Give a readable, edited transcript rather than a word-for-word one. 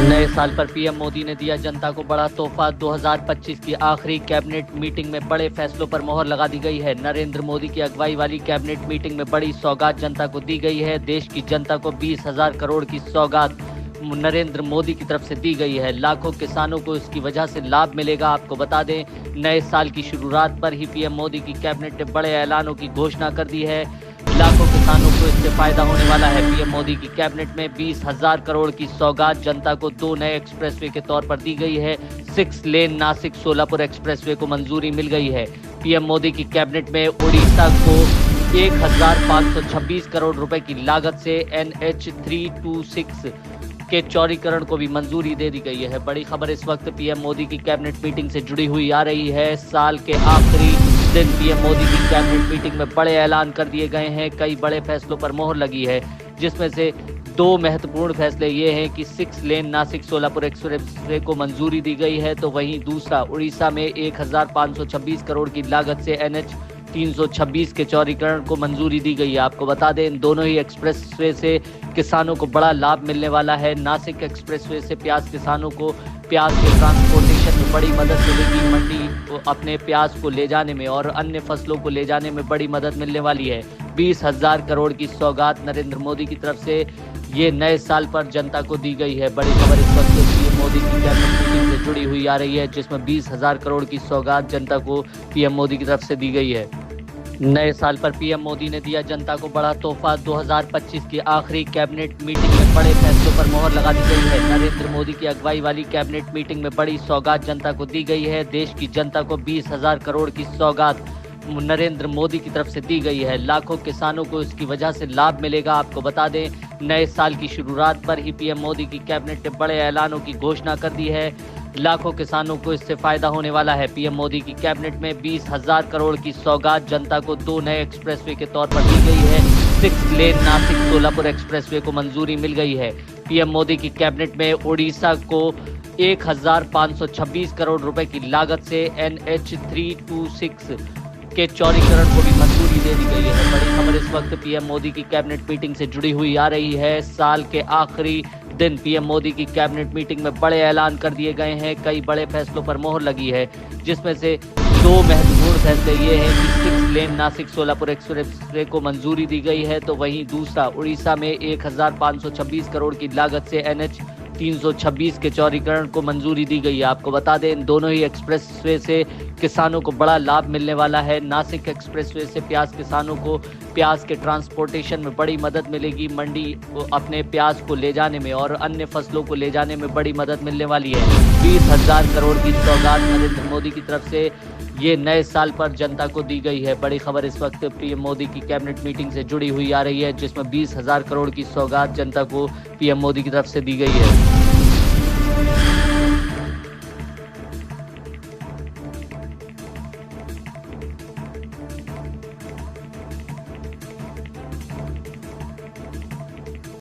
नए साल पर पीएम मोदी ने दिया जनता को बड़ा तोहफा। 2025 की आखिरी कैबिनेट मीटिंग में बड़े फैसलों पर मोहर लगा दी गई है। नरेंद्र मोदी की अगुवाई वाली कैबिनेट मीटिंग में बड़ी सौगात जनता को दी गई है। देश की जनता को 20,000 करोड़ की सौगात नरेंद्र मोदी की तरफ से दी गई है। लाखों किसानों को इसकी वजह से लाभ मिलेगा। आपको बता दें, नए साल की शुरुआत पर ही पीएम मोदी की कैबिनेट ने बड़े ऐलानों की घोषणा कर दी है। लाखों किसानों को इससे फायदा होने वाला है। पीएम मोदी की कैबिनेट में 20,000 करोड़ की सौगात जनता को 2 नए एक्सप्रेसवे के तौर पर दी गई है। 6 लेन नासिक सोलापुर एक्सप्रेसवे को मंजूरी मिल गई है। पीएम मोदी की कैबिनेट में उड़ीसा को 1,526 करोड़ रुपए की लागत से NH 326 के चौड़ीकरण को भी मंजूरी दे दी गई है। बड़ी खबर इस वक्त पीएम मोदी की कैबिनेट मीटिंग से जुड़ी हुई आ रही है। साल के आखिरी दिन पीएम मोदी की कैबिनेट मीटिंग में बड़े ऐलान कर दिए गए हैं। कई बड़े फैसलों पर मोहर लगी है, जिसमें से 2 महत्वपूर्ण फैसले ये हैं कि 6 लेन नासिक सोलापुर एक्सप्रेसवे को मंजूरी दी गई है, तो वहीं दूसरा उड़ीसा में 1,526 करोड़ की लागत से NH 326 के चौड़ीकरण को मंजूरी दी गई है। आपको बता दें, इन दोनों ही एक्सप्रेसवे से किसानों को बड़ा लाभ मिलने वाला है। नासिक एक्सप्रेसवे से प्याज किसानों को प्याज के ट्रांसपोर्टेशन में बड़ी मदद मिलेगी। मंडी को अपने प्याज को ले जाने में और अन्य फसलों को ले जाने में बड़ी मदद मिलने वाली है। 20,000 करोड़ की सौगात नरेंद्र मोदी की तरफ से ये नए साल पर जनता को दी गई है। बड़ी खबर इस वक्त पीएम मोदी की कैबिनेट मीटिंग से जुड़ी हुई आ रही है, जिसमें 20,000 करोड़ की सौगात जनता को पीएम मोदी की तरफ से दी गई है। नए साल पर पीएम मोदी ने दिया जनता को बड़ा तोहफा। 2025 की आखिरी कैबिनेट मीटिंग में बड़े फैसलों पर मोहर लगा दी गई है। नरेंद्र मोदी की अगुवाई वाली कैबिनेट मीटिंग में बड़ी सौगात जनता को दी गई है। देश की जनता को 20,000 करोड़ की सौगात नरेंद्र मोदी की तरफ से दी गई है। लाखों किसानों को इसकी वजह से लाभ मिलेगा। आपको बता दें, नए साल की शुरुआत पर ही पीएम मोदी की कैबिनेट ने बड़े ऐलानों की घोषणा कर दी है। लाखों किसानों को इससे फायदा होने वाला है। पीएम मोदी की कैबिनेट में 20,000 करोड़ की सौगात जनता को 2 नए एक्सप्रेसवे के तौर पर दी गई है। 6 लेन नासिक सोलापुर एक्सप्रेसवे को मंजूरी मिल गई है। पीएम मोदी की कैबिनेट में उड़ीसा को 1,526 करोड़ रुपए की लागत से NH 326 के चौड़ीकरण को भी मंजूरी दे दी गई है। बड़ी खबर इस वक्त पीएम मोदी की कैबिनेट मीटिंग से जुड़ी हुई आ रही है। साल के आखिरी दिन पीएम मोदी की कैबिनेट मीटिंग में बड़े ऐलान कर दिए गए हैं। कई बड़े फैसलों पर मोहर लगी है, जिसमें से 2 महत्वपूर्ण फैसले ये हैं कि 6 लेन नासिक सोलापुर एक्सप्रेसवे को मंजूरी दी गई है, तो वहीं दूसरा उड़ीसा में 1,526 करोड़ की लागत से NH 326 के चौड़ीकरण को मंजूरी दी गई है। आपको बता दें, इन दोनों ही एक्सप्रेसवे से किसानों को बड़ा लाभ मिलने वाला है। नासिक एक्सप्रेसवे से प्याज किसानों को प्याज के ट्रांसपोर्टेशन में बड़ी मदद मिलेगी। मंडी को अपने प्याज को ले जाने में और अन्य फसलों को ले जाने में बड़ी मदद मिलने वाली है। 20,000 करोड़ की सौगात नरेंद्र मोदी की तरफ से ये नए साल पर जनता को दी गई है। बड़ी खबर इस वक्त पीएम मोदी की कैबिनेट मीटिंग से जुड़ी हुई आ रही है, जिसमें 20,000 करोड़ की सौगात जनता को पीएम मोदी की तरफ से दी गई है।